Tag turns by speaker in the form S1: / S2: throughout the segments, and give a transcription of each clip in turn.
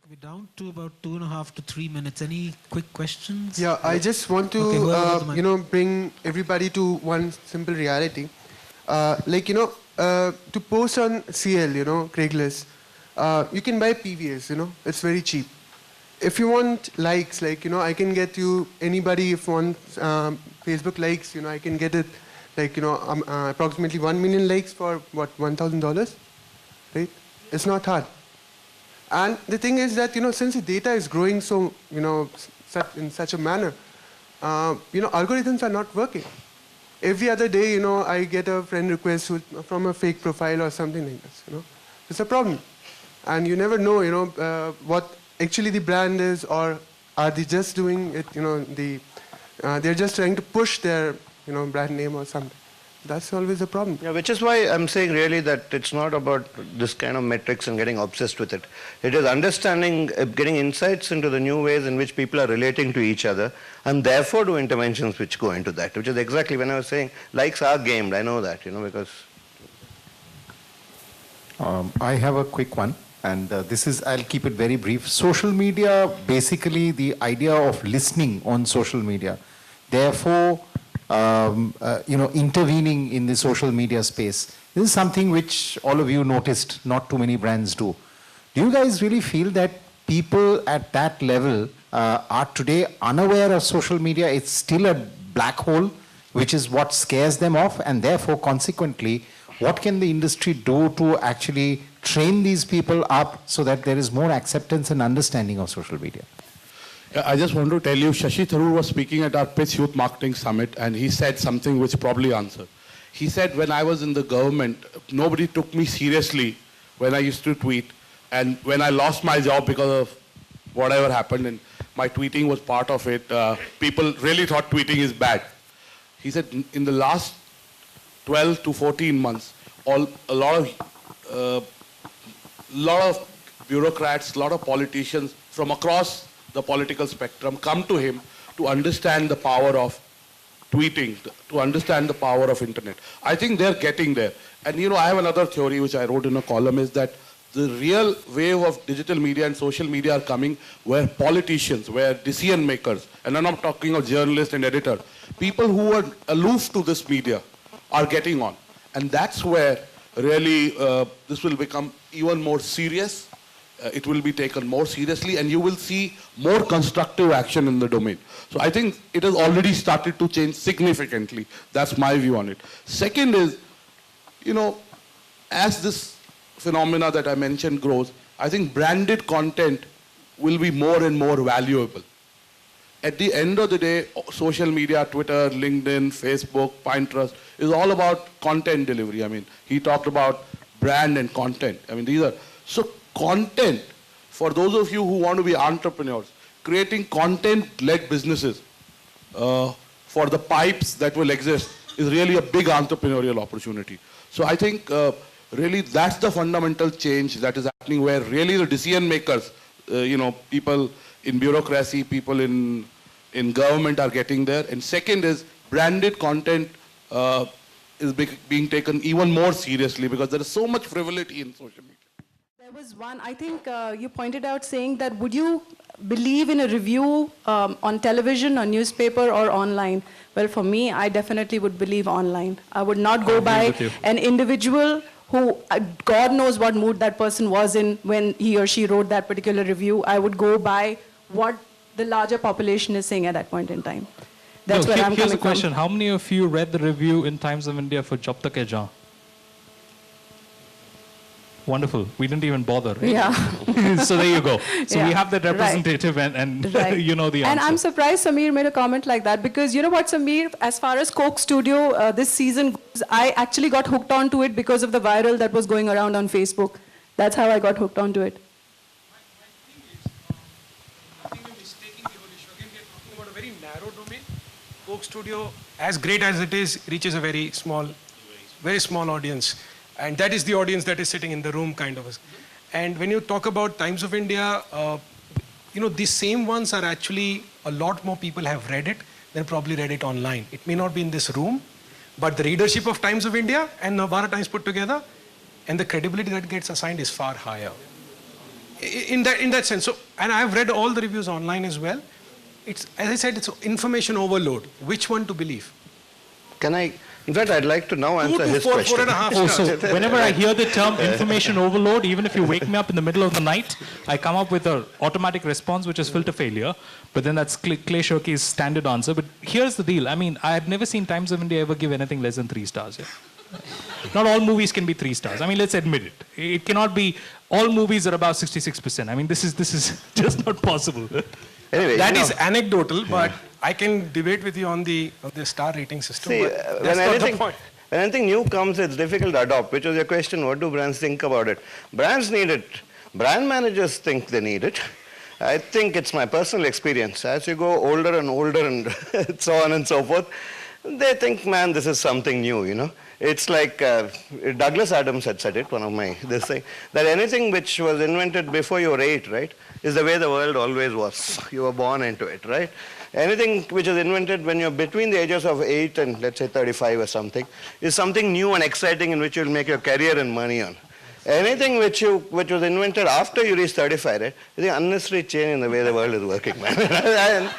S1: We're down to about 2.5 to 3 minutes. Any quick questions?
S2: Yeah, I just want to, bring everybody to one simple reality. To post on CL, Craigslist, you can buy PVS, it's very cheap. If you want likes, I can get you, anybody if wants Facebook likes, I can get it, approximately 1 million likes for, what, $1,000, right? It's not hard. And the thing is that, since the data is growing so, in such a manner, algorithms are not working. Every other day, I get a friend request from a fake profile or something like this, It's a problem. And you never know, what actually the brand is, or are they just doing it, they're just trying to push their, brand name or something. That's always a problem.
S3: Yeah, which is why I'm saying really that it's not about this kind of metrics and getting obsessed with it. It is understanding, getting insights into the new ways in which people are relating to each other, and therefore do interventions which go into that, which is exactly when I was saying likes are gamed. I know that, because...
S4: I have a quick one, and I'll keep it very brief. Social media, basically the idea of listening on social media. Therefore, intervening in the social media space. This is something which all of you noticed not too many brands do. Do you guys really feel that people at that level are today unaware of social media? It's still a black hole, which is what scares them off, and therefore, consequently, what can the industry do to actually train these people up so that there is more acceptance and understanding of social media?
S5: I just want to tell you, Shashi Tharoor was speaking at our Pitch Youth Marketing Summit, and he said something which probably answered. He said, when I was in the government, nobody took me seriously when I used to tweet. And when I lost my job because of whatever happened, and my tweeting was part of it, people really thought tweeting is bad. He said, in the last 12 to 14 months, a lot of bureaucrats, a lot of politicians from across the political spectrum come to him to understand the power of tweeting, to understand the power of internet. I think they're getting there. And I have another theory which I wrote in a column, is that the real wave of digital media and social media are coming where politicians, where decision makers, and I'm not talking of journalists and editors, people who are aloof to this media are getting on. And that's where really this will become even more serious. It will be taken more seriously, and you will see more constructive action in the domain. So I think it has already started to change significantly. That's my view on it. Second is, as this phenomena that I mentioned grows, I think branded content will be more and more valuable. At the end of the day, social media, Twitter, LinkedIn, Facebook, Pinterest, is all about content delivery. I mean, he talked about brand and content. I mean, these are... So content, for those of you who want to be entrepreneurs, creating content-led businesses for the pipes that will exist is really a big entrepreneurial opportunity. So I think really that's the fundamental change that is happening, where really the decision makers, people in bureaucracy, people in government are getting there. And second is branded content is being taken even more seriously, because there is so much frivolity in social media.
S6: There was one, I think you pointed out, saying that would you believe in a review on television, or newspaper, or online? Well, for me, I definitely would believe online. I would not go by an individual who, God knows what mood that person was in when he or she wrote that particular review. I would go by what the larger population is saying at that point in time. That's where I'm coming from.
S7: Here's a question. How many of you read the review in Times of India for Jab Tak Hai Jaan? Wonderful. We didn't even bother. Right?
S6: Yeah.
S7: So there you go. So
S6: yeah.
S7: we have that representative, and
S6: right.
S7: you know the answer.
S6: And I'm surprised Samir made a comment like that, because you know what, Samir, as far as Coke Studio this season goes, I actually got hooked onto it because of the viral that was going around on Facebook. That's how I got hooked onto it.
S1: I think you're mistaking the whole issue. Again, we're talking about a very narrow domain. Coke Studio, as great as it is, reaches a very small audience. And that is the audience that is sitting in the room, kind of. And when you talk about Times of India, these same ones are actually, a lot more people have read it than probably read it online. It may not be in this room, but the readership of Times of India and Navara Times put together, and the credibility that gets assigned is far higher. in that sense. So, and I've read all the reviews online as well. It's, as I said, it's information overload. Which one to believe?
S3: Can I, in fact, I'd like to now answer his
S1: four,
S3: question.
S1: 4.5
S7: Oh,
S1: stars.
S7: so whenever I hear the term information overload, even if you wake me up in the middle of the night, I come up with an automatic response, which is filter failure. But then that's Clay Shirky's standard answer. But here's the deal. I mean, I've never seen Times of India ever give anything less than 3 stars. Yeah? Not all movies can be 3 stars. I mean, let's admit it. It cannot be, all movies are about 66%. I mean, this is just not possible.
S3: Anyway,
S1: That
S3: you
S1: is
S3: know,
S1: anecdotal, but I can debate with you on the star rating system.
S3: see,
S1: but that's not the point.
S3: when anything new comes, it's difficult to adopt, which was your question, what do brands think about it? Brands need it. Brand managers think they need it. I think it's my personal experience. As you go older and so on and so forth, they think, man, this is something new, you know. It's like Douglas Adams had said it, one of my, this thing, that anything which was invented before you were 8, right, is the way the world always was. You were born into it, right? Anything which is invented when you're between the ages of 8 and let's say 35 or something, is something new and exciting in which you'll make your career and money on. Anything which was invented after you reach 35, right, is an unnecessary change in the way the world is working, man. And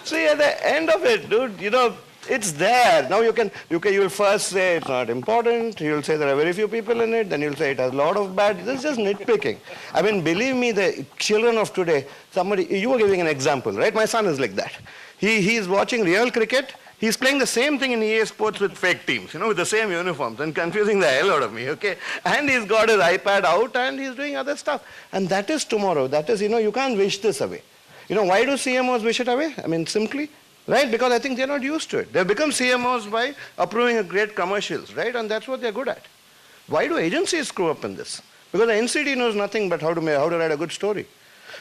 S3: see, at the end of it, dude, you know, it's there. Now you will first say it's not important, you'll say there are very few people in it, then you'll say it has a lot of bad, this is just nitpicking. I mean, believe me, the children of today, you were giving an example, right? My son is like that. He's watching real cricket, he's playing the same thing in EA Sports with fake teams, you know, with the same uniforms and confusing the hell out of me, okay? And he's got his iPad out and he's doing other stuff. And that is tomorrow, that is, you know, you can't wish this away. You know, why do CMOs wish it away? I mean, simply, right? Because I think they're not used to it. They've become CMOs by approving great commercials, right? And that's what they're good at. Why do agencies screw up in this? Because the NCD knows nothing but how to write a good story.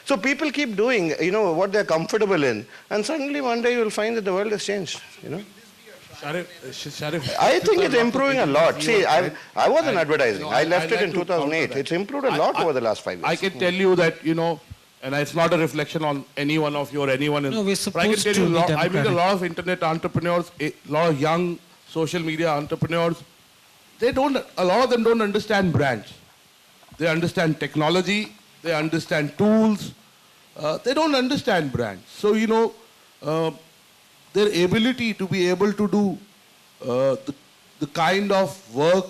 S3: So people keep doing, you know, what they're comfortable in, and suddenly one day you'll find that the world has changed, you know.
S5: Sharif,
S3: I think it's improving a lot. See, I was in advertising. I left it in 2008. It's improved a lot over the last 5 years.
S5: I can tell you that, you know, and it's not a reflection on any one of you or anyone else.
S8: No, we're
S5: But I can
S8: supposed
S5: tell
S8: to
S5: you,
S8: be
S5: I meet a
S8: democratic.
S5: lot of internet entrepreneurs, a lot of young social media entrepreneurs. A lot of them don't understand brands. They understand technology, they understand tools, they don't understand brands. So, you know, their ability to be able to do the kind of work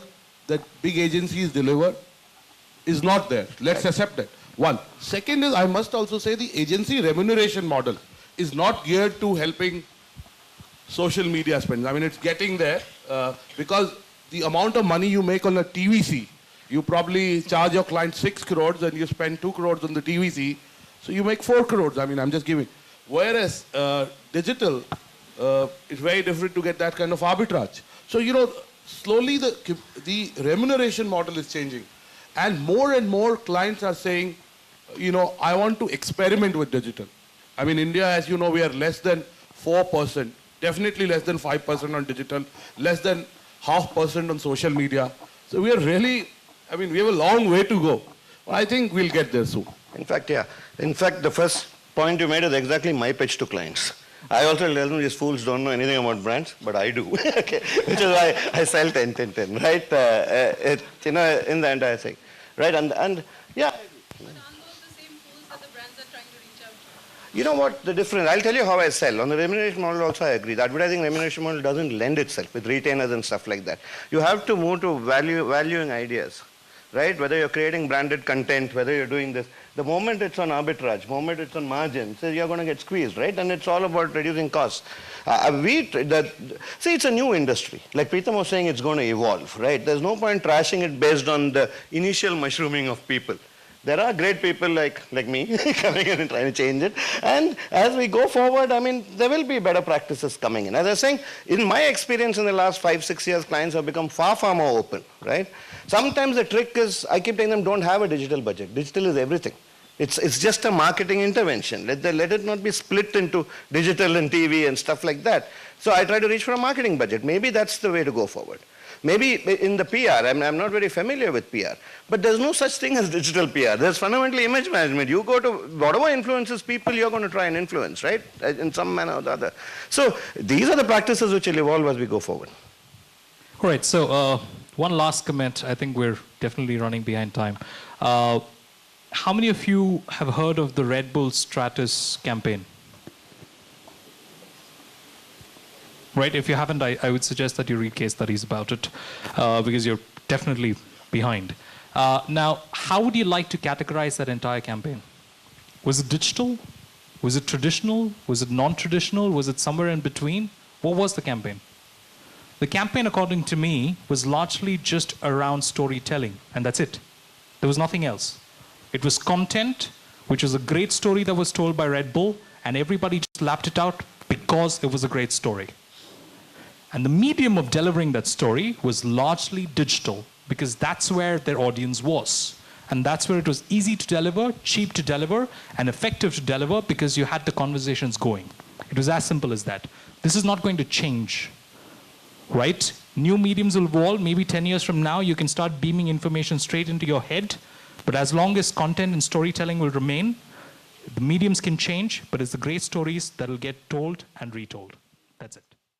S5: that big agencies deliver is not there. Let's accept that. One. Second is, I must also say the agency remuneration model is not geared to helping social media spends. I mean, it's getting there because the amount of money you make on a TVC, you probably charge your client 6 crores and you spend 2 crores on the TVC, so you make 4 crores. I mean, I'm just giving. Whereas digital, it's very different to get that kind of arbitrage. So, you know, slowly the remuneration model is changing. And more clients are saying, you know, I want to experiment with digital. I mean, India, as you know, we are less than 4%, definitely less than 5% on digital, less than 0.5% on social media. So we are really, I mean, we have a long way to go. But I think we'll get there soon.
S3: In fact, yeah. In fact, the first point you made is exactly my pitch to clients. I also tell them these fools don't know anything about brands, but I do. Okay, which is why I sell 10, right? You know, in the entire thing, right? And yeah.
S9: But aren't those the same fools that the brands are trying to reach out to?
S3: You know what the difference? I'll tell you how I sell. On the remuneration model also I agree. The advertising remuneration model doesn't lend itself with retainers and stuff like that. You have to move to valuing ideas, right? Whether you're creating branded content, whether you're doing this. The moment it's on arbitrage, moment it's on margin, so you're going to get squeezed, right? And it's all about reducing costs. See, it's a new industry. Like Preetham was saying, it's going to evolve, right? There's no point trashing it based on the initial mushrooming of people. There are great people like me coming in and trying to change it. And as we go forward, I mean, there will be better practices coming in. As I was saying, in my experience in the last 5-6 years, clients have become far more open, right? Sometimes the trick is, I keep telling them, don't have a digital budget. Digital is everything. It's just a marketing intervention. Let it not be split into digital and TV and stuff like that. So I try to reach for a marketing budget. Maybe that's the way to go forward. Maybe in the PR, I'm not very familiar with PR, but there's no such thing as digital PR. There's fundamentally image management. You go to whatever influences people, you're going to try and influence, right? In some manner or the other. So these are the practices which will evolve as we go forward.
S7: All right, so one last comment. I think we're definitely running behind time. how many of you have heard of the Red Bull Stratus campaign? Right, if you haven't, I would suggest that you read case studies about it because you're definitely behind. Now, how would you like to categorize that entire campaign? Was it digital? Was it traditional? Was it non-traditional? Was it somewhere in between? What was the campaign? The campaign, according to me, was largely just around storytelling, and that's it. There was nothing else. It was content, which was a great story that was told by Red Bull, and everybody just lapped it out because it was a great story. And the medium of delivering that story was largely digital, because that's where their audience was. And that's where it was easy to deliver, cheap to deliver, and effective to deliver because you had the conversations going. It was as simple as that. This is not going to change, right? New mediums will evolve. Maybe 10 years from now, you can start beaming information straight into your head. But as long as content and storytelling will remain, the mediums can change, but it's the great stories that will get told and retold. That's it.